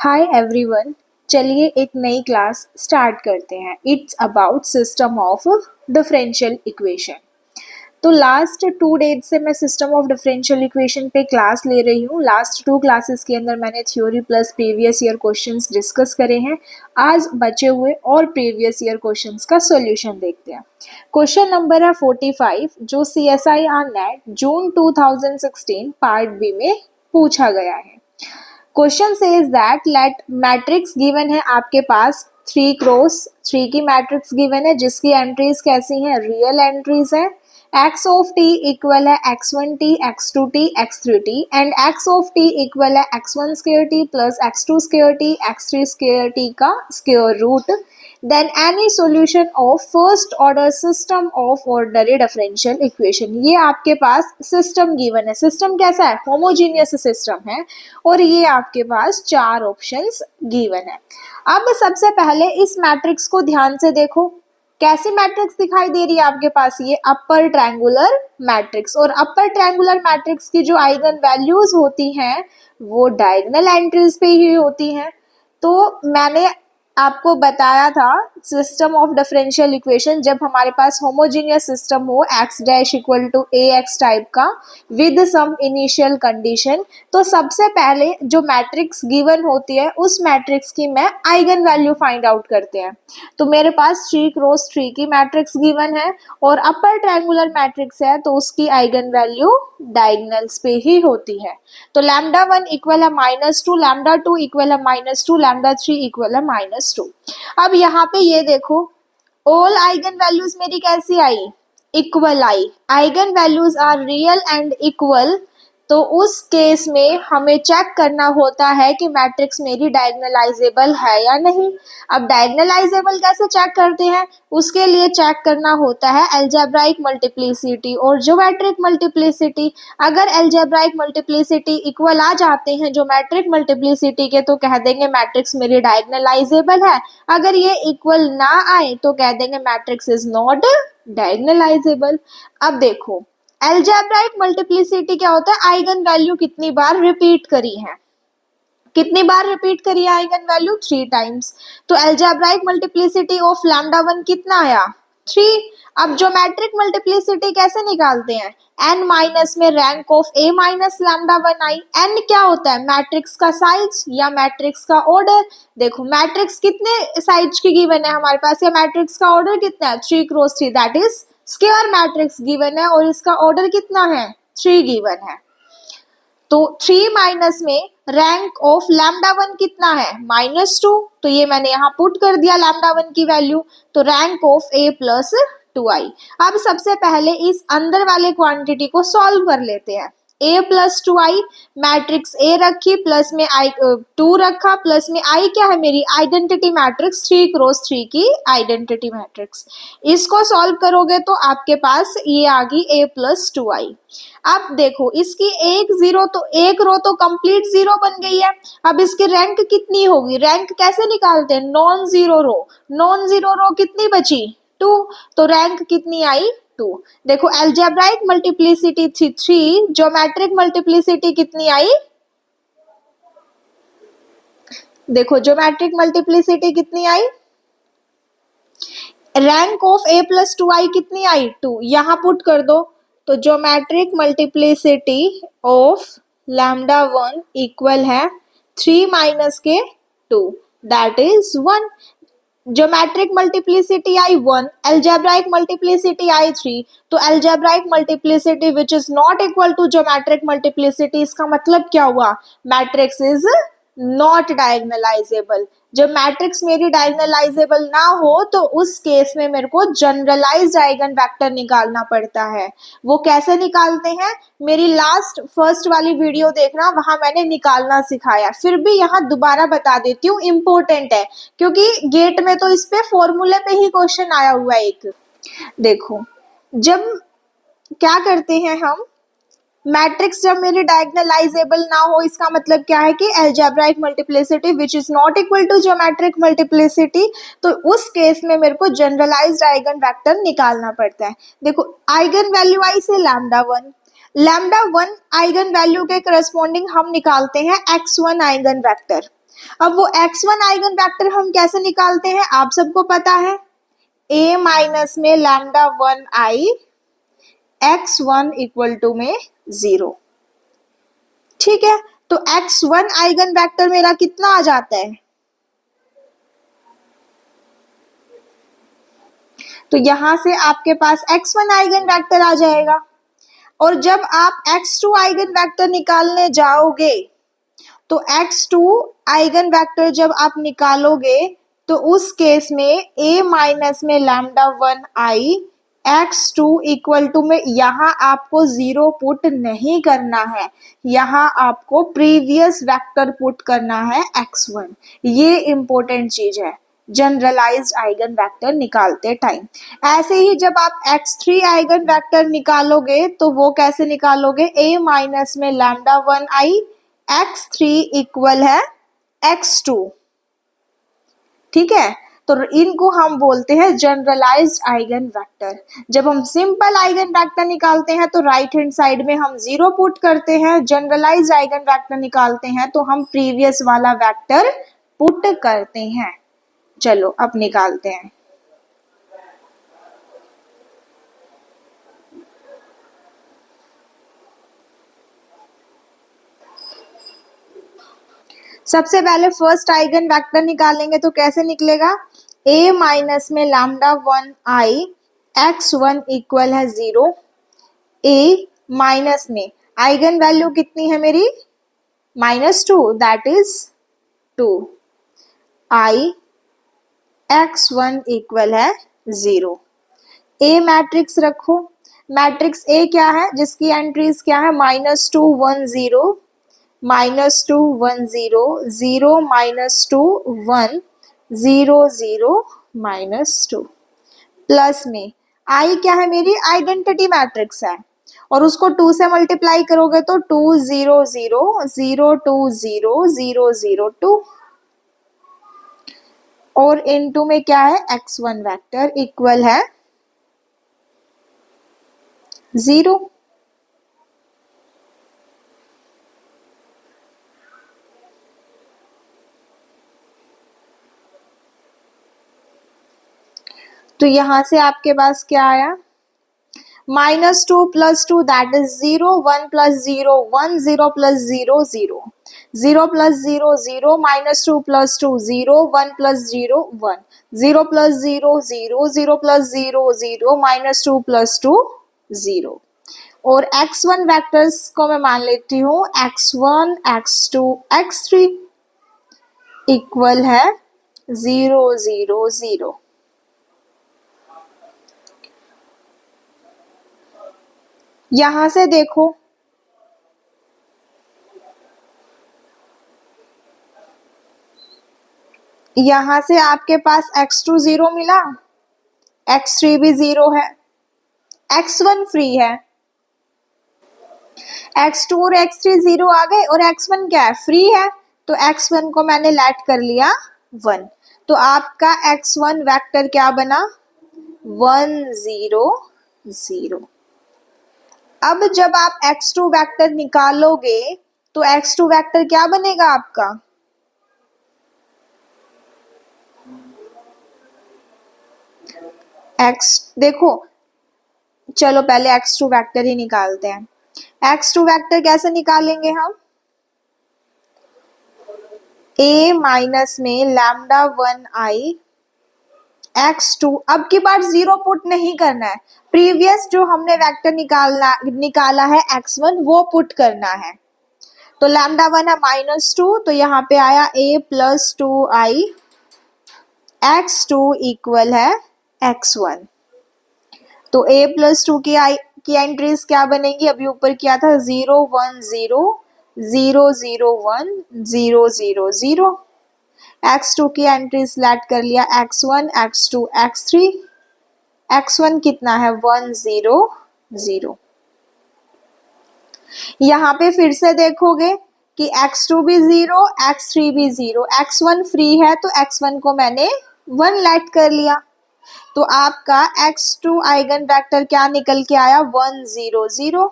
Hi everyone. चलिए एक नई क्लास स्टार्ट करते हैं। It's about system of differential equation. तो लास्ट 2 डेज से मैं सिस्टम ऑफ डिफरेंशियल इक्वेशन पे क्लास ले रही हूँ। लास्ट 2 क्लासेस के अंदर मैंने theory plus previous year questions discuss करे हैं। आज बचे हुए और प्रीवियस ईयर क्वेश्चंस का सॉल्यूशन देखते हैं। क्वेश्चन नंबर है 45 जो CSIR NET June 2016 part B में पूछा गया है। Question says that let matrix given है आपके पास 3x3 की मैट्रिक्स गिवन है जिसकी एंट्रीज कैसी हैं, रियल एंट्रीज हैं। x ऑफ t इक्वल है x1t, x2t, x3t and x of t equal है x1 square t plus x2 square t, x3 square t का square root. Then any solution of first order system of ordinary differential equation. ये आपके पास system given है। System कैसा है? Homogeneous system है और ये आपके पास 4 ऑप्शंस गिवन है। अब सबसे पहले इस मैट्रिक्स को ध्यान से देखो। कैसी मैट्रिक्स दिखाई दे रही है आपके पास? ये अपर ट्रायंगुलर मैट्रिक्स। और अपर ट्रायंगुलर मैट्रिक्स की जो आइगन वैल्यूज होती हैं वो डायगोनल एंट्रीज पे ही होती हैं। तो मैंने आपको बताया था सिस्टम ऑफ डिफरेंशियल इक्वेशन जब हमारे पास होमोजीनियस सिस्टम हो x dash equal to ax type का विद सम इनिशियल कंडीशन, तो सबसे पहले जो मैट्रिक्स गिवन होती है उस मैट्रिक्स की मैं आइगन वैल्यू फाइंड आउट करते हैं। तो मेरे पास 3x3 की मैट्रिक्स गिवन है और अपर ट्रायंगुलर मैट्रिक्स है तो उसकी आइगन वैल्यू डायगोनल्स पे ही होती है। तो λ1 इक्वल है -2, λ2 इक्वल है -2, λ3 इक्वल है -2। अब यहाँ पे ये देखो ऑल आइगन वैल्यूज मेरी कैसी आई? इक्वल आई। Eigenvalues are real and equal. तो उस केस में हमें चेक करना होता है कि मैट्रिक्स मेरी डायगोनलाइजेबल है या नहीं। अब डायगोनलाइजेबल कैसे चेक करते हैं? उसके लिए चेक करना होता है अलजेब्राइक मल्टीप्लिसिटी और ज्योमेट्रिक मल्टीप्लिसिटी। अगर अलजेब्राइक मल्टीप्लिसिटी इक्वल आ जाते हैं ज्योमेट्रिक मल्टीप्लिसिटी के तो कह देंगे मैट्रिक्स मेरी डायगोनलाइजेबल है। अगर ये इक्वल ना आए तो कह देंगे मैट्रिक्स इज नॉट डायगोनलाइजेबल। अब देखो अलजेब्राइक मल्टीप्लिसिटी क्या होता है? आइगन वैल्यू कितनी बार रिपीट करी है। कितनी बार रिपीट करी है आइगन वैल्यू? 3 टाइम्स। तो अलजेब्राइक मल्टीप्लिसिटी ऑफ λ1 कितना आया? 3। अब ज्योमेट्रिक मल्टीप्लिसिटी कैसे निकालते हैं? n माइनस में rank of a minus λ1 I. n क्या होता है? मैट्रिक्स का साइज या मैट्रिक्स का ऑर्डर। देखो मैट्रिक्स कितने साइज की गिवन है हमारे पास या मैट्रिक्स का ऑर्डर कितना है? 3x3 that is square matrix given है और इसका ऑर्डर कितना है? 3 गिवन है। तो 3 माइनस में रैंक ऑफ λ1 कितना है? -2। तो ये मैंने यहाँ पुट कर दिया λ1 की वैल्यू। तो rank of a plus 2i। अब सबसे पहले इस अंदर वाले क्वांटिटी को सॉल्व कर लेते हैं। a plus 2i, matrix a रखी प्लस में i 2 रखा प्लस में i क्या है? मेरी आइडेंटिटी मैट्रिक्स 3x3 की आइडेंटिटी मैट्रिक्स। इसको सॉल्व करोगे तो आपके पास ये आ गई a प्लस 2i। अब देखो इसकी एक रो तो कंप्लीट जीरो बन गई है। अब इसकी रैंक कितनी होगी? रैंक कैसे निकालते हैं? नॉन जीरो रो। नॉन जीरो रो कितनी बची? 2। तो रैंक कितनी आई? 2। देखो अलजेब्राइक मल्टीप्लिसिटी थी 3, ज्योमेट्रिक मल्टीप्लिसिटी कितनी आई? देखो ज्योमेट्रिक मल्टीप्लिसिटी कितनी आई? Rank of a plus 2i कितनी आई? 2। यहां पुट कर दो। तो ज्योमेट्रिक मल्टीप्लिसिटी ऑफ λ1 इक्वल है 3 माइनस के 2 दैट इज 1। ज्योमेट्रिक मल्टीप्लिसिटी आई 1, अलजेब्राइक मल्टीप्लिसिटी आई 3। तो algebraic multiplicity which is not equal to geometric multiplicity, इसका मतलब क्या हुआ? Matrix is not diagonalizable. जब मैट्रिक्स मेरी डायगोनलाइजेबल ना हो तो उस केस में मेरे को जनरलाइज्ड आइगन वेक्टर निकालना पड़ता है। वो कैसे निकालते हैं? मेरी लास्ट फर्स्ट वाली वीडियो देखना, वहां मैंने निकालना सिखाया। फिर भी यहाँ दोबारा बता देती हूँ, इम्पोर्टेंट है क्योंकि गेट में तो इस पे फॉर्मूले पे ही क्वेश्चन आया हुआ है एक। देखो जब क्या करते हैं हम, मैट्रिक्स जब मेरी डायगोनलाइजेबल ना हो इसका मतलब क्या है कि algebraic multiplicity which is not equal to geometric multiplicity. तो उस केस में मेरे को जनरलाइज्ड आइगन वेक्टर निकालना पड़ता है। देखो आइगन वैल्यू आई से λ1, लैम्डा वन आइगन वैल्यू के करस्पॉन्डिंग हम निकालते हैं x1 आइगन वेक्टर। अब वो x1 आइगन वेक्टर हम कैसे निकालते हैं, आप सबको पता है, a माइनस में lambda one I x1 equal to में 0। ठीक है, तो x1 आइगन वेक्टर मेरा कितना आ जाता है, तो यहां से आपके पास x1 आइगन वेक्टर आ जाएगा। और जब आप x2 आइगन वेक्टर निकालने जाओगे तो x2 आइगन वेक्टर जब आप निकालोगे तो उस केस में a माइनस में lambda one I x2 equal to में यहां आपको 0 पुट नहीं करना है, यहां आपको प्रीवियस वेक्टर पुट करना है x1। ये इंपॉर्टेंट चीज है जनरलाइज्ड आइगन वेक्टर निकालते टाइम। ऐसे ही जब आप x3 आइगन वेक्टर निकालोगे तो वो कैसे निकालोगे, a माइनस में लैम्डा वन आई x3 इक्वल है x2। ठीक है, तो इनको हम बोलते हैं जनरलाइज्ड आइगन वेक्टर। जब हम सिंपल आइगन वेक्टर निकालते हैं तो राइट हैंड साइड में हम 0 पुट करते हैं, जनरलाइज्ड आइगन वेक्टर निकालते हैं तो हम प्रीवियस वाला वेक्टर पुट करते हैं। चलो अब निकालते हैं। सबसे पहले फर्स्ट आइगन वेक्टर निकालेंगे तो कैसे निकलेगा, a माइनस में lambda one I x1 equal है 0। a माइनस में आइगन वैल्यू कितनी है मेरी, -2, that is 2। i x1 equal है 0। a मैट्रिक्स रखो, मैट्रिक्स a क्या है, जिसकी एंट्रीज क्या है, -2 1 0, -2 1 0, 0 -2 1 0 0 -2, प्लस में i क्या है मेरी आइडेंटिटी मैट्रिक्स है और उसको 2 से मल्टीप्लाई करोगे तो 2 0 0 0 2 0 0 0 2, और इनटू में क्या है x1 वेक्टर इक्वल है 0। तो यहां से आपके पास क्या आया, -2 + 2 दैट इज 0, 1 + 0 1, 0 + 0 0, 0 + 0 0, -2 + 2 0, 1 + 0 1, 0 + 0 0, 0 + 0 0, -2 + 2 0। और x1 वेक्टर्स को मैं मान लेती हूँ x1 x2 x3 इक्वल है 0 0 0। यहां से देखो, यहां से आपके पास x2 0 मिला, x3 भी 0 है, x1 फ्री है, x2 और x3 0 आ गए और x1 क्या है, फ्री है, तो x1 को मैंने लेट कर लिया 1। तो आपका x1 वेक्टर क्या बना, 1 0 0। अब जब आप x2 वेक्टर निकालोगे तो x2 वेक्टर क्या बनेगा आपका, x देखो, चलो पहले x2 वेक्टर ही निकालते हैं। x2 वेक्टर कैसे निकालेंगे हम, a माइनस में लैम्डा वन आई x2, अब की बार 0 पुट नहीं करना है, प्रीवियस जो हमने वेक्टर निकाला है x1 वो पुट करना है। तो लैम्डा वन है -2, तो यहाँ पे आया a + 2i x2 इक्वल है x1। तो a + 2 की एंट्रीज क्या बनेगी, अभी ऊपर किया था 0 1 0, 0 0 1 0 0 0। x2 की एंट्रीज लेट कर लिया x1 x2 x3, x1 कितना है 1 0 0। यहाँ पे फिर से देखोगे कि x2 भी 0 x3 भी 0, x1 फ्री है तो x1 को मैंने 1 लेट कर लिया, तो आपका x2 आइगन वेक्टर क्या निकल के आया 1 0 0।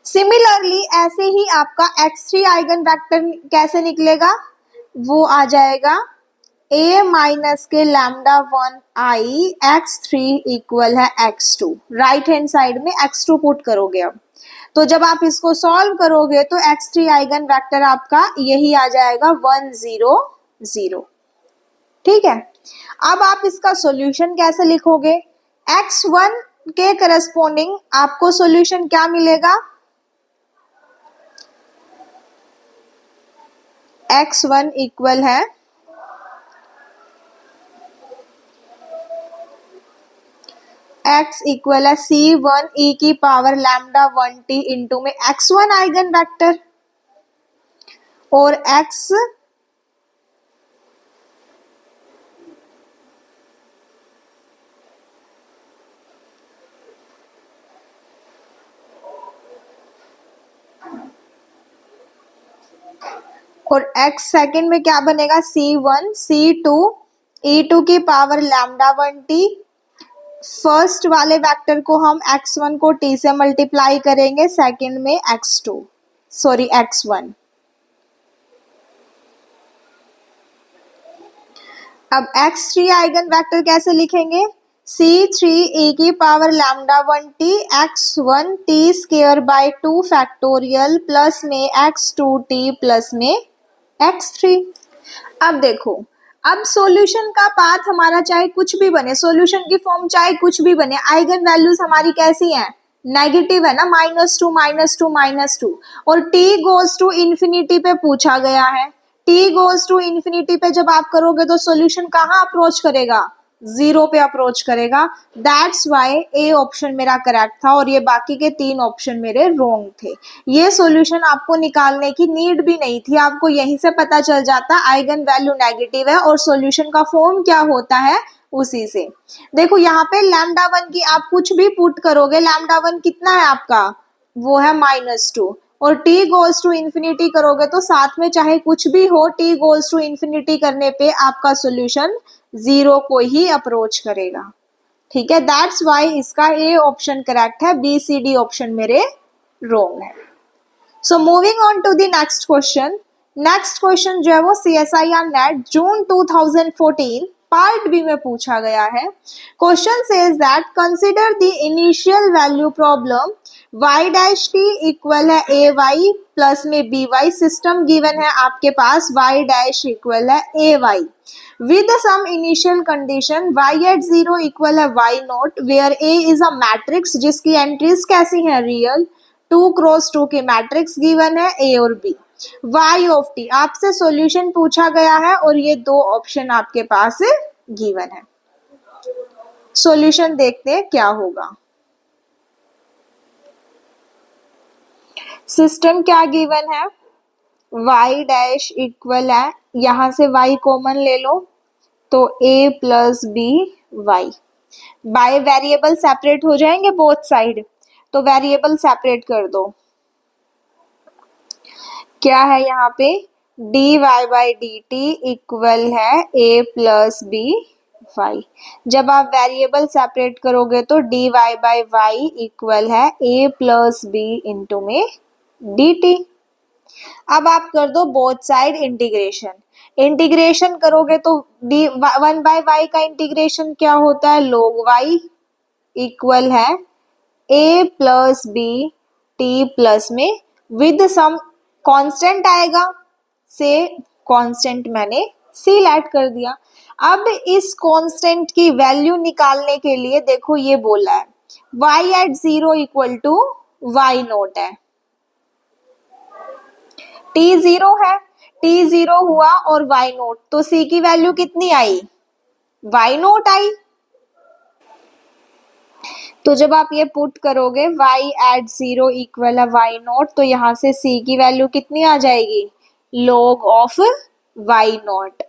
सिमिलरली ऐसे ही आपका x3 आइगन वेक्टर कैसे निकलेगा, वो आ जाएगा a माइनस के लैम्डा 1 i x3 इक्वल है x2। राइट हैंड साइड में x2 पुट करोगे अब, तो जब आप इसको सॉल्व करोगे तो x3 आइगन वेक्टर आपका यही आ जाएगा 1 0 0। ठीक है, अब आप इसका सॉल्यूशन कैसे लिखोगे, x1 के करस्पॉन्डिंग आपको सॉल्यूशन क्या मिलेगा, x1 इक्वल है x इक्वल है c1 e की पावर लैम्डा 1t इंटू में x1 आइगन वेक्टर और x सेकंड में क्या बनेगा c1 c2 e2 की पावर लैम्डा 1t। फर्स्ट वाले वेक्टर को हम x1 को t से मल्टीप्लाई करेंगे, सेकंड में x1। अब x3 आइगन वेक्टर कैसे लिखेंगे, c3 e की power lambda 1t x1 t square by 2 factorial plus में x2 t प्लस में x3। अब देखो, अब सॉल्यूशन का पाथ हमारा चाहे कुछ भी बने, सॉल्यूशन की फॉर्म चाहे कुछ भी बने, आइगन वैल्यूज हमारी कैसी हैं, नेगेटिव है ना, -2 -2 -2, और t गोज टू इंफिनिटी पे पूछा गया है। t गोज टू इंफिनिटी पे जब आप करोगे तो सॉल्यूशन कहाँ अप्रोच करेगा, 0 पे अप्रोच करेगा। दैट्स वाई ए ऑप्शन मेरा करेक्ट था और ये बाकी के 3 ऑप्शन मेरे रॉन्ग थे। ये सॉल्यूशन आपको निकालने की नीड भी नहीं थी, आपको यहीं से पता चल जाता आइगन वैल्यू नेगेटिव है और सॉल्यूशन का फॉर्म क्या होता है उसी से। देखो यहाँ पे लैम्डा 1 की आप कुछ भी पुट करोगे, लैम्डा 1 कितना है आपका, वो है -2, और t गोज टू इंफिनिटी करोगे तो साथ में चाहे कुछ भी हो, t गोज टू इंफिनिटी करने पे आपका सॉल्यूशन 0 को ही अप्रोच करेगा। ठीक है, दैट्स वाई इसका ए ऑप्शन करेक्ट है, बी सी डी ऑप्शन मेरे रॉन्ग है। So moving on to the next question. Next question जो है वो CSIR NET June 2014 part B में पूछा गया है। Question says that consider the initial value problem y dash t equal है ay प्लस में by। सिस्टम गिवन है आपके पास y डैश इक्वल है ay with some initial condition y at 0 equal है y naught where a is a matrix जिसकी entries कैसी हैं, रियल। 2 क्रॉस 2 के मैट्रिक्स गिवन है a और b। y ऑफ t आपसे सॉल्यूशन पूछा गया है और ये 2 ऑप्शन आपके पास गिवन है। सॉल्यूशन देखते हैं क्या होगा। सिस्टम क्या गिवन है, y डैश इक्वल है, यहां से y कॉमन ले लो तो a plus b y. By variable separate हो जाएंगे बोथ साइड, तो वेरिएबल सेपरेट कर दो। क्या है यहाँ पे, dy by d t equal है a प्लस बी वाई। जब आप वेरिएबल सेपरेट करोगे तो dy बाई वाई इक्वल है a प्लस बी इंटू में dt। अब आप कर दो बोथ साइड इंटीग्रेशन। इंटीग्रेशन करोगे तो डी 1 बाय वाई का इंटीग्रेशन क्या होता है, log y इक्वल है a plus b t plus में विद सम कांस्टेंट आएगा, से कांस्टेंट मैंने सी ऐड कर दिया। अब इस कांस्टेंट की वैल्यू निकालने के लिए देखो ये बोला है y at 0 equal to y naught है, t 0 है, t 0 हुआ और y नोट, तो c की वैल्यू कितनी आई, y नोट आई। तो जब आप ये पुट करोगे y एट 0 इक्वल है y नोट, तो यहां से c की वैल्यू कितनी आ जाएगी, log ऑफ y नोट।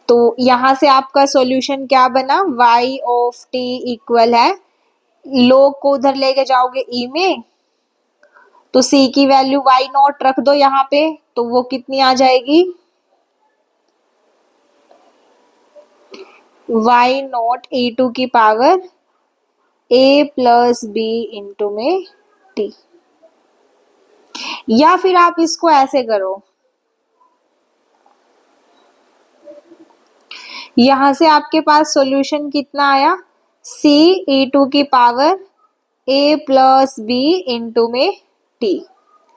तो यहां से आपका सॉल्यूशन क्या बना, y ऑफ t इक्वल है, log को उधर लेके जाओगे e में, तो c की वैल्यू y नॉट रख दो यहाँ पे, तो वो कितनी आ जाएगी, वाई नॉट ई टू की power a plus B into में टी। या फिर आप इसको ऐसे करो, यहां से आपके पास सॉल्यूशन कितना आया, सी ई टू की power a plus B into में टी।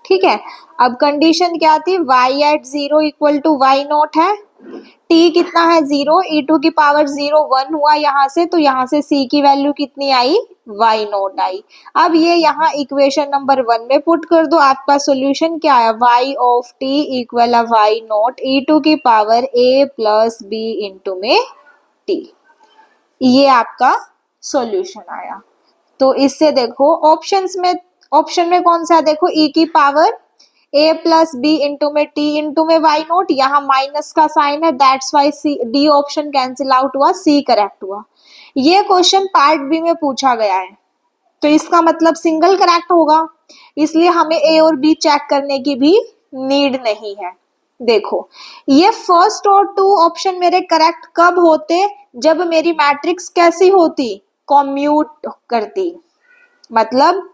ठीक है, अब कंडीशन क्या थी, y at zero equal to y naught है, t कितना है जीरो, ई टू की पावर जीरो वन हुआ यहाँ से, तो यहाँ से c की वैल्यू कितनी आई, वाई नॉट आई। अब ये यहाँ इक्वेशन नंबर वन में पुट कर दो, आपका सोल्यूशन क्या आया, y of t equal y naught e to की power a plus B into में t। ये आपका सॉल्यूशन आया। तो इससे देखो ऑप्शन में कौन सा है, देखो e की power a plus B into में t इंटू में वाई नोट, यहाँ माइनस का साइन है, that's why C D option cancel out हुआ, सी करेक्ट हुआ। ये क्वेश्चन पार्ट बी में पूछा गया है, तो इसका मतलब सिंगल करेक्ट होगा, इसलिए हमें ए और बी चेक करने की भी नीड नहीं है। देखो, ये फर्स्ट और टू ऑप्शन मेरे करेक्ट कब होते, जब मेरी मैट्रिक्स कैसी होती, कॉम्यूट करती, मतलब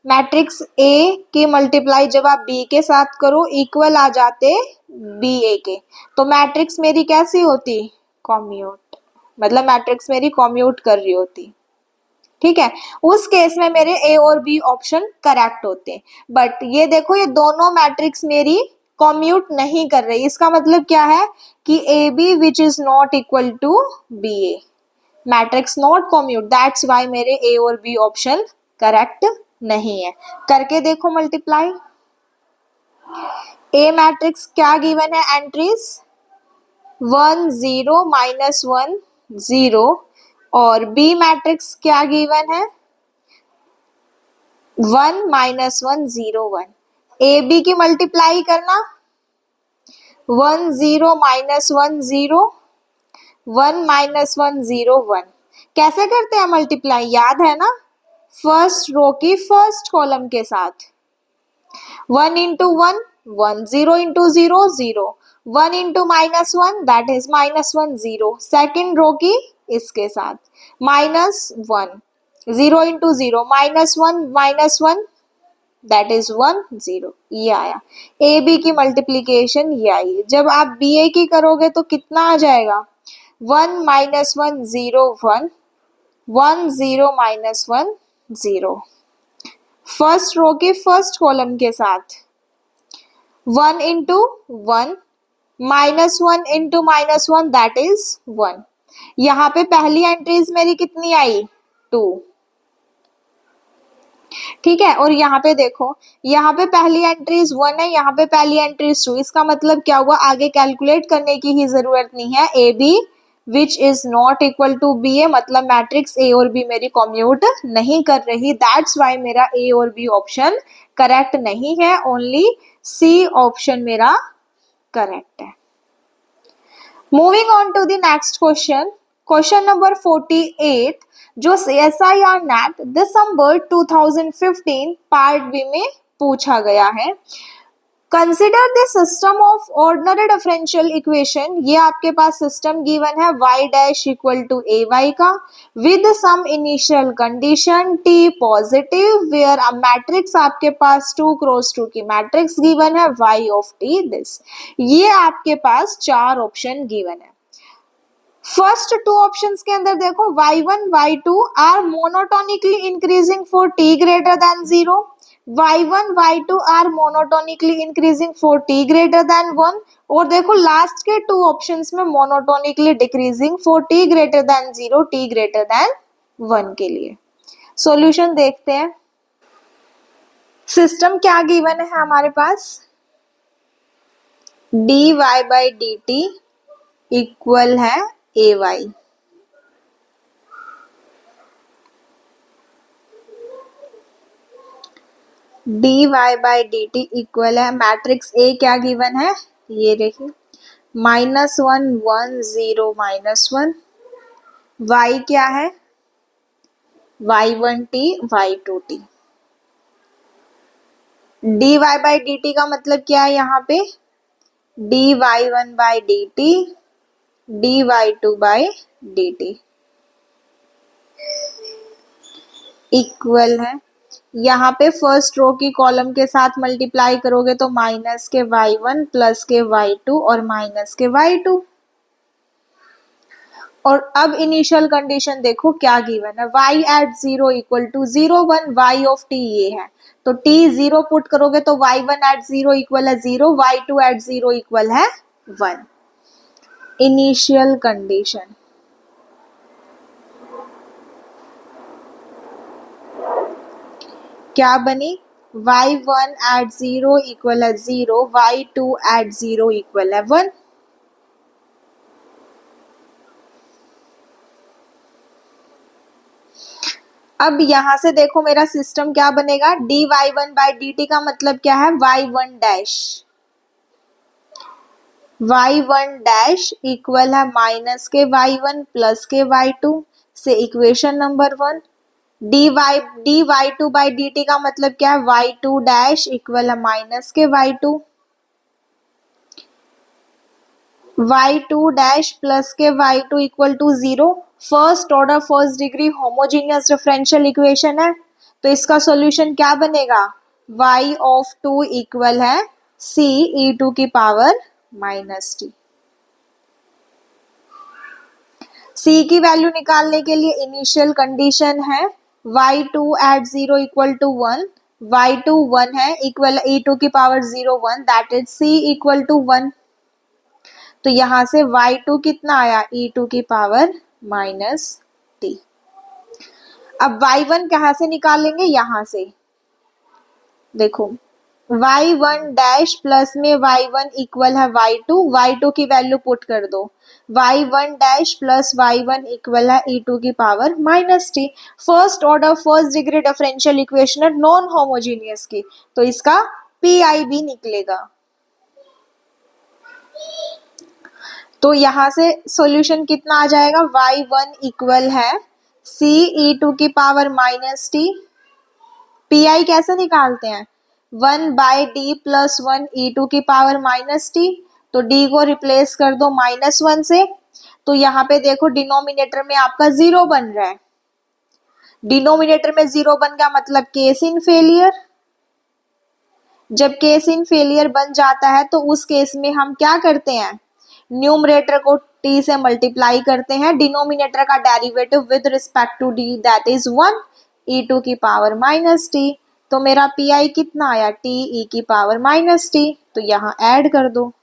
मैट्रिक्स ए की मल्टीप्लाई जब आप बी के साथ करो इक्वल आ जाते बी ए के, तो मैट्रिक्स मेरी कैसी होती, कॉम्यूट, मतलब मैट्रिक्स मेरी कॉम्यूट कर रही होती। ठीक है, उस केस में मेरे ए और बी ऑप्शन करेक्ट होते। बट ये देखो, ये दोनों मैट्रिक्स मेरी कॉम्यूट नहीं कर रही, इसका मतलब क्या है कि A B which is not equal to B A, matrix not commute, that's why मेरे ए और बी ऑप्शन करेक्ट नहीं है। करके देखो मल्टीप्लाई, ए मैट्रिक्स क्या गिवन है, एंट्रीज 1 0 माइनस 1 0, और बी मैट्रिक्स क्या गिवन है, 1 माइनस 1 0 1। ए बी की मल्टीप्लाई करना, 1 0 माइनस 1 0, 1 माइनस 1 0 1। कैसे करते हैं मल्टीप्लाई, याद है ना, फर्स्ट रो की फर्स्ट कॉलम के साथ, 1 into 1 1, 0 into 0 0, 1 into minus 1 that is minus 1 0, second row की इसके साथ minus 1, 0 into 0 minus 1 that is 1 0, ये आया। ए बी की मल्टीप्लीकेशन ये आई, जब आप बी ए की करोगे तो कितना आ जाएगा, 1 माइनस 1 0 1, 1 0 माइनस 1 0, फर्स्ट रो की फर्स्ट कॉलम के साथ 1 into 1 minus 1 into minus 1 that is 1। यहाँ पे पहली एंट्रीज मेरी कितनी आई, 2। ठीक है, और यहाँ पे देखो, यहाँ पे पहली एंट्रीज 1 है, यहाँ पे पहली एंट्रीज 2, इसका मतलब क्या हुआ, आगे कैलकुलेट करने की ही जरूरत नहीं है, A B which is not equal to B A, मतलब मैट्रिक्स ए और बी मेरी कॉम्यूट नहीं कर रही, दैट्स वाई मेरा ए और बी ऑप्शन करेक्ट नहीं है, ओनली सी ऑप्शन मेरा करेक्ट है। Moving on to the next question, question number 48, जो CSIR नेट दिसंबर 2015 पार्ट बी में पूछा गया है। Consider the system of ordinary differential equation, ये आपके पास सिस्टम गिवन है y dash equal to A y का, with some initial condition t positive, where a matrix आपके पास 2 क्रॉस 2 की मैट्रिक्स गिवन है, y ऑफ t दिस। ये आपके पास चार ऑप्शन गिवन है। फर्स्ट टू ऑप्शंस के अंदर देखो, y1 y2 are monotonically increasing for t greater than 0, y1 y2 are monotonically increasing for t greater than 1, और देखो लास्ट के टू ऑप्शंस में monotonically decreasing for t greater than 0 t greater than 1 के लिए। Solution देखते हैं, system क्या given है हमारे पास, dy बाई dt इक्वल है A y, d y by d t equal है, मैट्रिक्स ए क्या गिवन है, ये देखिए माइनस 1 1 0 माइनस 1, वाई क्या है, y1 t y2 t, d y by d t का मतलब क्या है, यहाँ पे dy1 by d T dy2/dt equal है, यहाँ पे फर्स्ट रो की कॉलम के साथ मल्टीप्लाई करोगे तो माइनस के y1 प्लस के y2 और माइनस के y2। और अब इनिशियल कंडीशन देखो क्या गिवन है, y at 0 equal to 0 1, y of t ये है, तो t 0 पुट करोगे तो y1 एट 0 इक्वल है 0, y2 एट 0 इक्वल है 1। इनिशियल कंडीशन क्या बनी, y1 एट 0 इक्वल है 0, y2 एट 0 इक्वल है 1। अब यहां से देखो मेरा सिस्टम क्या बनेगा, dy1/dt का मतलब क्या है, y1 dash, y1 dash equal है माइनस के y1 प्लस के y2 से इक्वेशन नंबर 1। dy2/dt का मतलब क्या है, y2 डैश इक्वल है माइनस के y2, y2 dash plus k y2 equal to 0। First order first degree homogeneous differential equation है, तो इसका सॉल्यूशन क्या बनेगा, y ऑफ 2 इक्वल है c e2 की पावर माइनस t। c की वैल्यू निकालने के लिए इनिशियल कंडीशन है y2 eight 0 equal to 1, y2 1 है, इक्वल e2 की power 0 1, that is c equal to 1। तो यहां से y2 कितना आया, e2 की पावर माइनस t। अब y1 कहां से निकालेंगे, यहां से देखो y1 डैश प्लस में y1 इक्वल है y2, y2 की वैल्यू पुट कर दो, y1 dash plus y1 equal है e2 की power minus t। First order first degree differential equation है नॉन होमोजीनियस की, तो इसका पीआई भी निकलेगा। तो यहां से सॉल्यूशन कितना आ जाएगा, y1 इक्वल है c e2 की पावर माइनस t। पीआई कैसे निकालते हैं, 1/d प्लस 1 e2 की पावर माइनस t, तो d को रिप्लेस कर दो -1 से, तो यहाँ पे देखो डिनोमिनेटर में आपका 0 बन रहा है, डिनोमिनेटर में 0 बन गया मतलब केस इन फेलियर। जब केस इन फेलियर बन जाता है तो उस केस में हम क्या करते हैं, न्यूमरेटर को t से मल्टीप्लाई करते हैं, डिनोमिनेटर का derivative with respect to d that is 1 e2 की पावर माइनस t। तो मेरा पीआई कितना आया, t e की पावर माइनस t, तो यहां ऐड कर दो,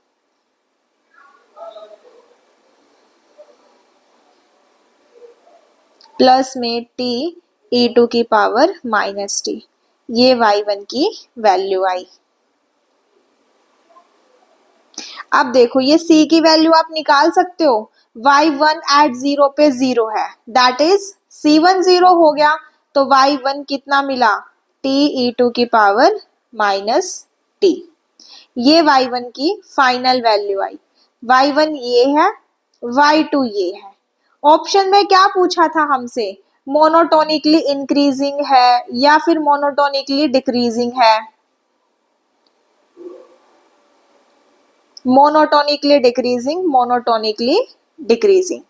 प्लस में t e2 की पावर माइनस t, ये y1 की वैल्यू आई। अब देखो ये c की वैल्यू आप निकाल सकते हो, y1 एट 0 पे 0 है, दैट इज c1 0 हो गया, तो y1 कितना मिला, t e2 की पावर माइनस t, ये y1 की फाइनल वैल्यू आई। y1 ये है, y2 ये है। ऑप्शन में क्या पूछा था हमसे, मोनोटोनिकली इंक्रीजिंग है या फिर मोनोटोनिकली डिक्रीजिंग है, मोनोटोनिकली डिक्रीजिंग, मोनोटोनिकली डिक्रीजिंग।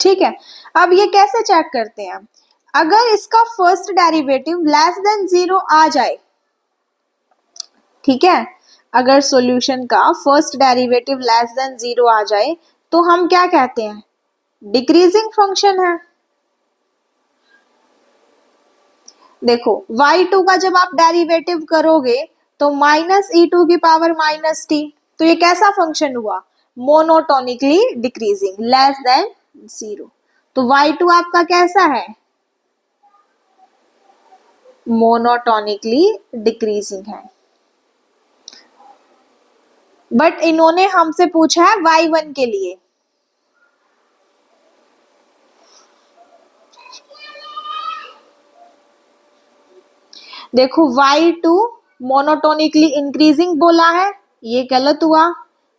ठीक है, अब ये कैसे चेक करते हैं, अगर इसका फर्स्ट डेरिवेटिव लेस देन 0 आ जाए, ठीक है, अगर सॉल्यूशन का फर्स्ट डेरिवेटिव लेस देन 0 आ जाए तो हम क्या कहते हैं, डिक्रीजिंग फंक्शन है। देखो y2 का जब आप डेरिवेटिव करोगे तो माइनस e2 की पावर माइनस t, तो ये कैसा फंक्शन हुआ, मोनोटोनिकली डिक्रीजिंग, लेस देन 0। तो y2 आपका कैसा है, मोनोटोनिकली डिक्रीजिंग है। बट इन्होंने हमसे पूछा है y1 के लिए, देखो y2 मोनोटोनिकली इंक्रीजिंग बोला है, ये गलत हुआ,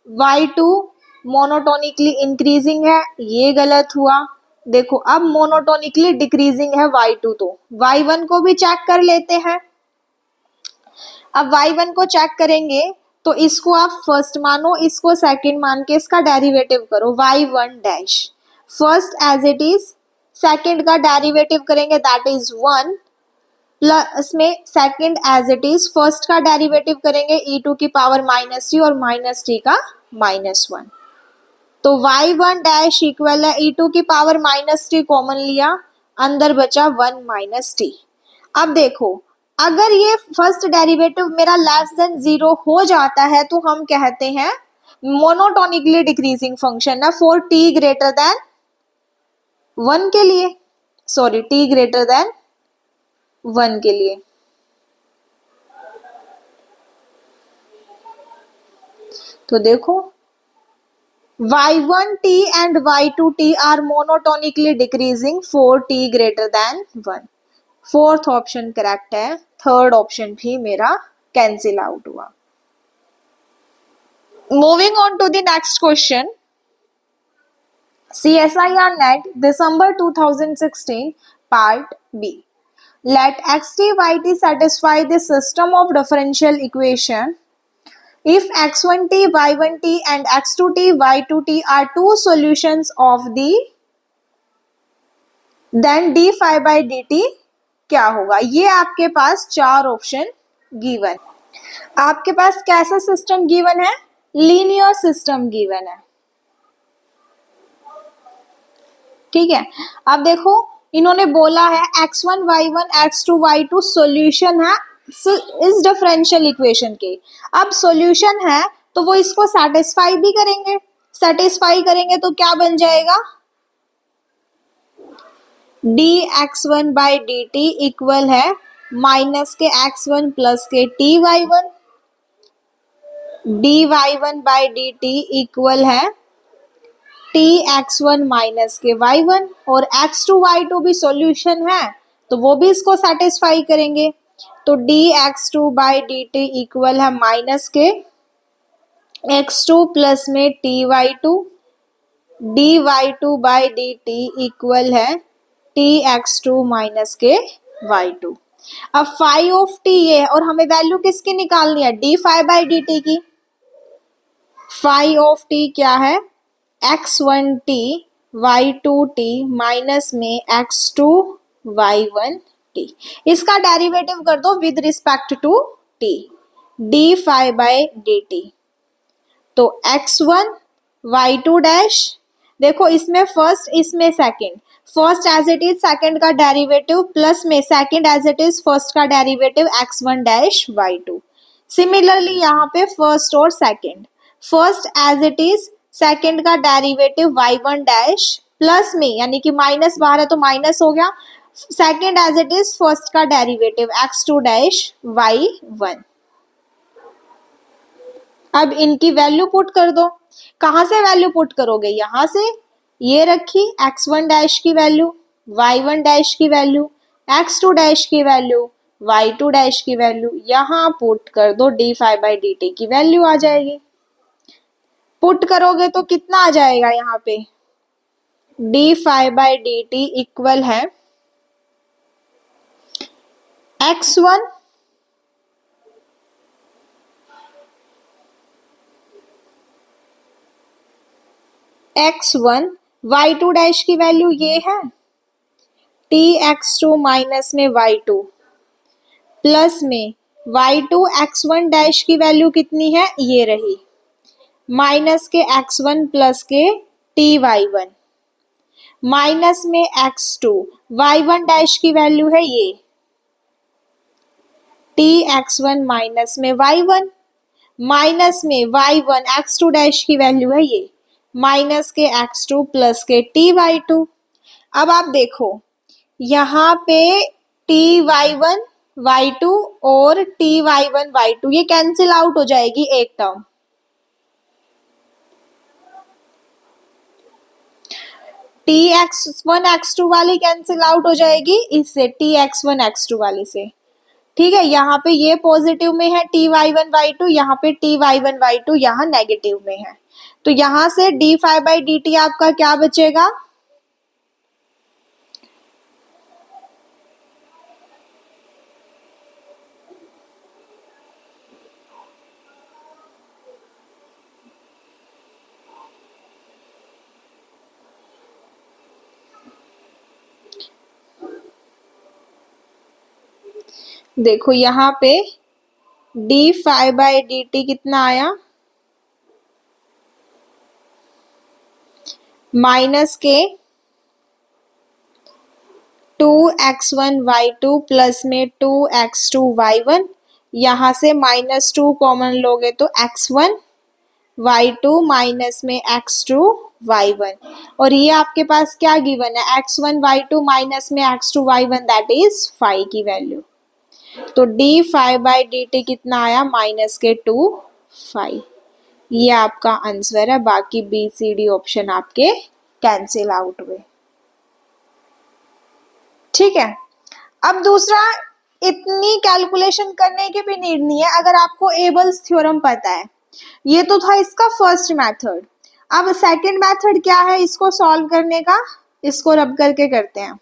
y2 मोनोटोनिकली इंक्रीजिंग है, ये गलत हुआ। देखो अब मोनोटोनिकली डिक्रीजिंग है y2, तो y1 को भी चेक कर लेते हैं। अब y1 को चेक करेंगे तो तो इसको आप फर्स्ट मानो, इसको सेकंड मान के इसका डेरिवेटिव करो y1 dash, first as it is, second का डेरिवेटिव करेंगे दैट इज 1, प्लस में second as it is, first का डेरिवेटिव करेंगे e टू की पावर माइनस टी और माइनस टी का -1, तो y1 डैश इक्वल है e टू की पावर माइनस टी कॉमन लिया, अंदर बचा 1 माइनस टी। अब देखो अगर ये फर्स्ट डेरिवेटिव मेरा लेस देन 0 हो जाता है तो हम कहते हैं मोनोटोनिकली डिक्रीजिंग फंक्शन है फॉर t ग्रेटर देन 1 के लिए, सॉरी t ग्रेटर देन 1 के लिए। तो देखो y1t and y2t are monotonically decreasing for t greater than 1। Fourth option correct है, थर्ड ऑप्शन भी मेरा कैंसिल आउट हुआ। Moving on to the next question, CSIR NET December 2016 part B, let xt yt satisfy the system of differential equation if x1t y1t and x2t y2t are two solutions of the then d phi by dt क्या होगा। ये आपके पास चार option given, आपके पास कैसा system given है, linear system given है, ठीक है। अब देखो इन्होंने बोला है x1 y1 x2 y2 solution है इस डिफरेंशियल इक्वेशन के। अब सॉल्यूशन है तो वो इसको सेटिस्फाई भी करेंगे, सेटिस्फाई करेंगे तो क्या बन जाएगा, dx1 by d t equal है minus k x1 plus k t y one, d y one by d t equal है टी एक्स वन माइनस के वाई वन, और एक्स टू वाई टू भी सॉल्यूशन है तो वो भी इसको सेटिस्फाई करेंगे, तो d x two by d t equal है minus k x two plus में t y two, d y two by d t equal है टी एक्स टू माइनस के वाई टू। अब फाई ऑफ टी ये, और हमें value किसकी निकालनी है, d phi by d t की। फाई ऑफ टी क्या है, x one t y two t minus में x two y one t, इसका डेरिवेटिव कर दो with respect to t, d phi by d t, तो x one y two dash, देखो इसमें फर्स्ट इसमें second, first as it is second का derivative plus में second as it is first का derivative x one dash y two. Similarly यहाँ पे first और second, first as it is second का derivative y one dash plus में, यानी कि माइनस बाहर है तो माइनस हो गया, second as it is first का derivative x two dash y one. अब इनकी वैल्यू पुट कर दो, कहां से वैल्यू पुट करोगे, यहां से, ये रखी x1 डैश की वैल्यू, y1 डैश की वैल्यू, x2 डैश की वैल्यू, y2 डैश की वैल्यू, यहां पुट कर दो D five by d t की वैल्यू आ जाएगी। पुट करोगे तो कितना आ जाएगा यहाँ पे, d five by d t equal है x1 x1 y2 डैश की वैल्यू ये है, टी एक्स टू माइनस में y2 प्लस में y2 x1 डैश की वैल्यू कितनी है, ये रही, minus k x1 plus k t y one, minus में x2 y1 डैश की वैल्यू है ये, टी x1 माइनस में y1, माइनस में y1 x2 डैश की वैल्यू है ये, माइनस के x2 plus k t y two. अब आप देखो यहाँ पे t y one y two और t y one y two ये कैंसिल आउट हो जाएगी एक term, t x one x two वाली कैंसिल आउट हो जाएगी इससे, t x one x two वाली से, ठीक है। यहाँ पे ये पॉजिटिव में है t y one y two, यहाँ पे t y one y two यहाँ नेगेटिव में है, तो यहाँ से d five by d t आपका क्या बचेगा, देखो यहाँ पे d five by d t कितना आया, माइनस के 2x1 y2 प्लस में 2x2 y1, यहाँ से -2 कॉमन लोगे तो x1 y2 माइनस में x2 y1, और ये आपके पास क्या गिवन है, x1 y2 माइनस में x2 y1 दैट इज 5 की वैल्यू। तो d5/dt कितना आया, -2 5। ये आपका आंसर है, बाकी बी सी डी ऑप्शन आपके कैंसिल आउट हुए। ठीक है, अब दूसरा, इतनी कैलकुलेशन करने की भी नीड नहीं है अगर आपको एबल्स थ्योरम पता है। ये तो था इसका फर्स्ट मेथड। अब सेकंड मेथड क्या है इसको सॉल्व करने का, इसको रब करके करते हैं।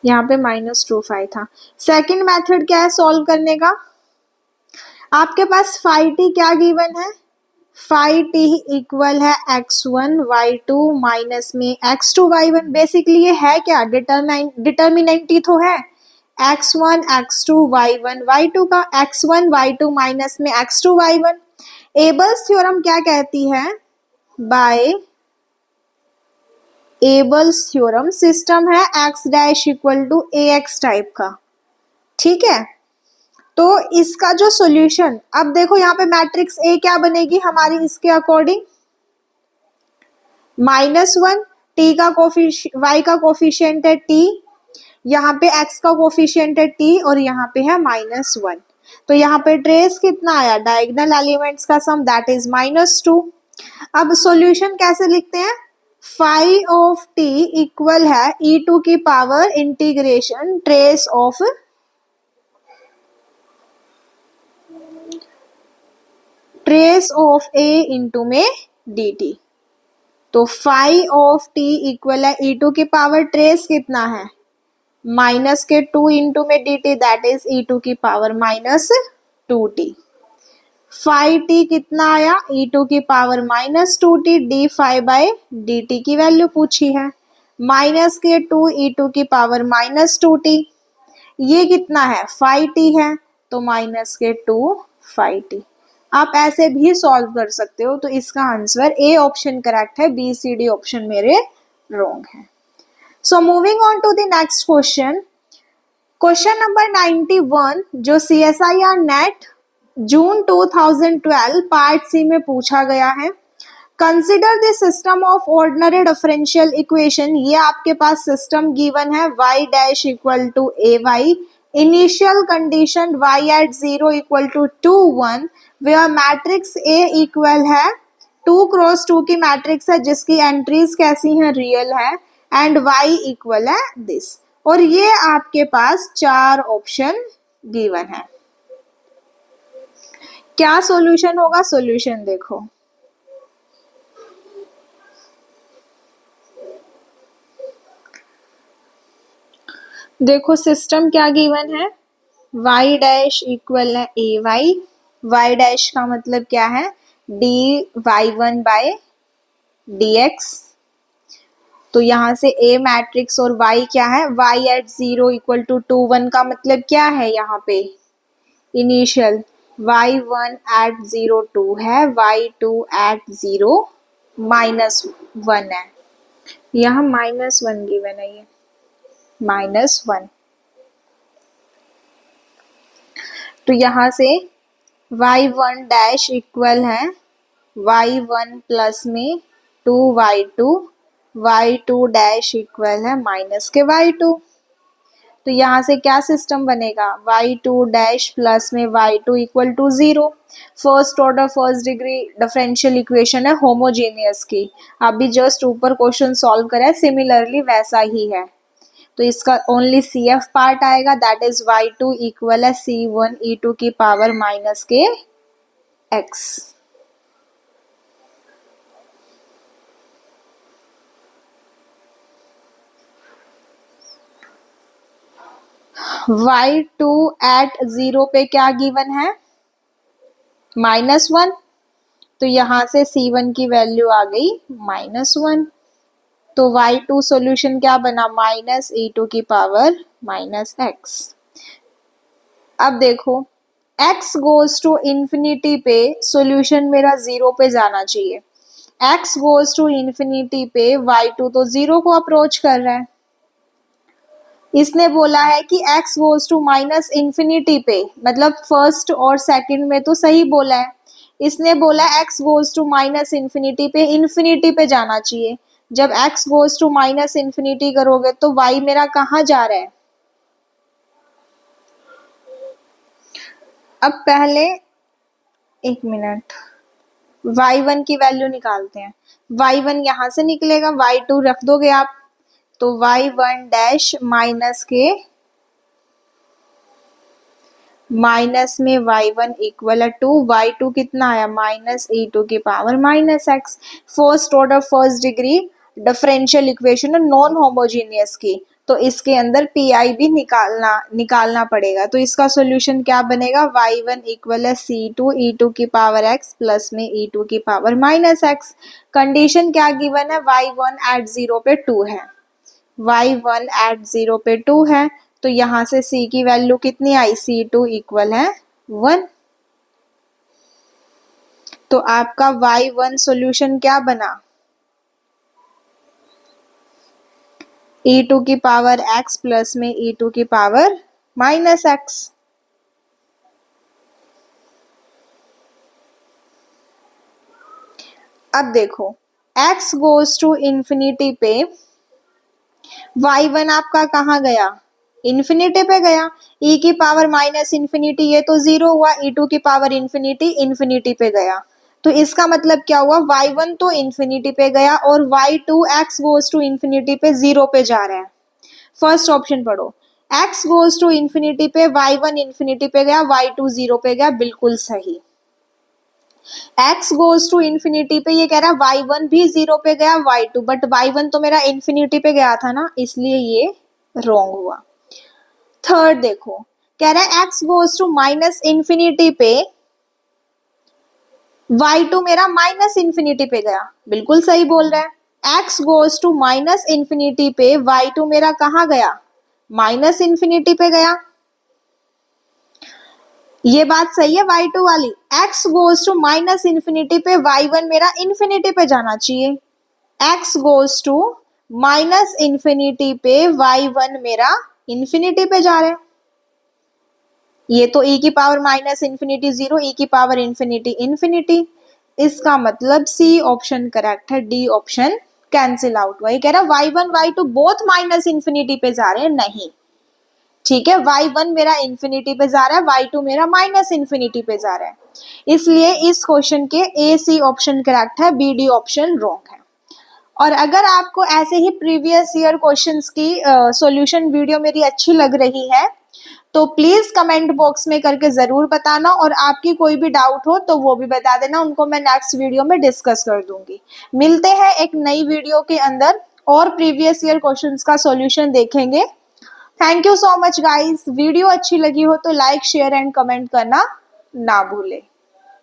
यहाँ पे -2 5 था। सेकंड मेथड क्या है सॉल्व करने का, आपके पास फाइ टी क्या गिवन है, फाइ टी इक्वल है x1 y2 माइनस में x2 y1। बेसिकली ये है क्या, डिटर्मिनेंट ही तो है, x1 x2 y1 y2 का, x1 y2 माइनस में x2 y1। एबल्स थ्योरम क्या कहती है, बाय एबल्स थ्योरम सिस्टम है x dash equal to ax type का। ठीक है, तो इसका जो सॉल्यूशन, अब देखो यहाँ पे मैट्रिक्स ए क्या बनेगी हमारी इसके अकॉर्डिंग, -1, टी का y का कोफिशिएंट है t, यहाँ पे x का कोफिशिएंट है t, और यहाँ पे है -1। तो यहाँ पे ट्रेस कितना आया, डायगोनल एलिमेंट्स का सम दैट इज -2। अब सॉल्यूशन कैसे लिखते हैं, फाइ ऑफ t इक्वल है e2 की power integration trace of a into में dt। तो फाइ ऑफ t इक्वल है e2 की पावर ट्रेस कितना है, माइनस के 2 इंटू में dt दैट इज e2 की पावर -2t। फाइ टी कितना आया, e2 की पावर -2t, d5/dt की वैल्यू पूछी है, माइनस के 2 e2 की पावर -2t, ये कितना है, फाइ टी है, तो माइनस के 2 फाइ टी। आप ऐसे भी सॉल्व कर सकते हो, तो इसका आंसर ए ऑप्शन करेक्ट है, बी सी डी ऑप्शन मेरे रॉन्ग है। So moving on to the next question, question number 91 जो CSIR NET June 2012 part C में पूछा गया है। Consider the system of ordinary differential equation, ये आपके पास सिस्टम गिवन है, y dash equal to ay, initial condition y at 0 equal to 2 1, where matrix A equal है 2 क्रॉस 2 की मैट्रिक्स है जिसकी एंट्रीज कैसी हैं, रियल है, एंड y इक्वल है दिस, और ये आपके पास 4 ऑप्शन गिवन है। क्या सॉल्यूशन होगा, सॉल्यूशन देखो, देखो सिस्टम क्या गिवन है, y डैश इक्वल है ay, y डैश का मतलब क्या है, dy1/dx। तो यहाँ से a मैट्रिक्स और y क्या है, y एट 0 इक्वल टू 2 1 का मतलब क्या है, यहाँ पे इनिशियल y1 एट 0 2 है, y2 एट 0 -1 है, यहाँ -1 गिवन है, ये -1। तो यहाँ से y1 डैश इक्वल है y1 प्लस में 2y2, y2 डैश इक्वल है माइनस के y2। तो यहाँ से क्या सिस्टम बनेगा, y2 डैश प्लस में y2 equal to 0। First order first degree differential equation है होमोजेनियस की, अभी जस्ट ऊपर क्वेश्चन सॉल्व करा है, सिमिलरली वैसा ही है। तो इसका ओनली CF पार्ट आएगा, दैट इज y2 इक्वल है C1 e2 की पावर माइनस के x। y2 एट 0 पे क्या गिवन है, -1, तो यहां से c1 की वैल्यू आ गई -1, तो y2 सॉल्यूशन क्या बना, -e2 की पावर -x। अब देखो x गोज टू इंफिनिटी पे सॉल्यूशन मेरा 0 पे जाना चाहिए, x गोज टू इंफिनिटी पे y2 तो 0 को अप्रोच कर रहा है। इसने बोला है कि x goes to minus infinity पे, मतलब फर्स्ट और सेकंड में तो सही बोला है। इसने बोला x goes to minus infinity पे जाना चाहिए। जब x goes to minus infinity करोगे तो y मेरा कहाँ जा रहा है। अब पहले एक मिनट, y1 की वैल्यू निकालते हैं। y1 यहां से निकलेगा, y2 रख दोगे आप, तो y1 डैश माइनस के माइनस में y1 इक्वल टू y2 कितना आया, -e2 की power -x। First order first degree differential equation non homogeneous की, तो इसके अंदर पीआई भी निकालना पड़ेगा। तो इसका सॉल्यूशन क्या बनेगा, y1 इक्वल c2 e2 की पावर x प्लस में e2 की पावर -x। कंडीशन क्या गिवन है, y1 एट 0 पे 2 है, y1 एट 0 पे 2 है, तो यहां से c की वैल्यू कितनी आई, c2 इक्वल है 1। तो आपका y1 सॉल्यूशन क्या बना, e2 की पावर x प्लस में e2 की पावर -x। अब देखो x गोज टू इंफिनिटी पे y1 आपका कहाँ गया, इंफिनिटी पे गया, e की पावर माइनस इंफिनिटी ये तो 0 हुआ, e2 की पावर इंफिनिटी पे गया। तो इसका मतलब क्या हुआ, y1 तो इंफिनिटी पे गया और y2 x goes to infinity पे 0 पे जा रहा है। फर्स्ट ऑप्शन पढ़ो, x गोज टू इंफिनिटी पे y1 इंफिनिटी पे गया, y2 0 पे गया, बिल्कुल सही। x गोज टू इंफिनिटी पे ये कह रहा है y1 भी 0 पे गया, y2, बट y1 तो मेरा इंफिनिटी पे गया था ना, इसलिए ये रॉन्ग हुआ। थर्ड देखो, कह रहा है x goes to minus infinity पे y2 मेरा माइनस इंफिनिटी पे गया, बिल्कुल सही बोल रहा है। x goes to minus infinity पे y2 मेरा कहाँ गया, माइनस इंफिनिटी पे गया, ये बात सही है y2 वाली। x goes to minus infinity पे y1 मेरा इंफिनिटी पे जाना चाहिए, x goes to minus infinity पे y1 मेरा इंफिनिटी पे जा रहा है। ये तो e की पावर माइनस इंफिनिटी 0, e की पावर इंफिनिटी। इसका मतलब सी ऑप्शन करेक्ट है, डी ऑप्शन कैंसिल आउट हुआ। ये कह रहा है y1 y2 both minus infinity पे जा रहे हैं, नहीं, ठीक है, y1 मेरा इंफिनिटी पे जा रहा है, y2 मेरा माइनस इंफिनिटी पे जा रहा है, इसलिए इस क्वेश्चन के ए सी ऑप्शन करेक्ट है, बी डी ऑप्शन रॉन्ग है। और अगर आपको ऐसे ही प्रीवियस ईयर क्वेश्चंस की सॉल्यूशन वीडियो मेरी अच्छी लग रही है तो प्लीज कमेंट बॉक्स में करके जरूर बताना, और आपकी कोई भी डाउट हो तो वो भी बता देना, उनको मैं नेक्स्ट वीडियो में डिस्कस कर दूंगी। मिलते हैं एक नई वीडियो के अंदर और प्रीवियस ईयर क्वेश्चंस का सॉल्यूशन देखेंगे। Thank you so much guys, video अच्छी लगी हो तो लाइक शेयर एंड कमेंट करना ना भूले।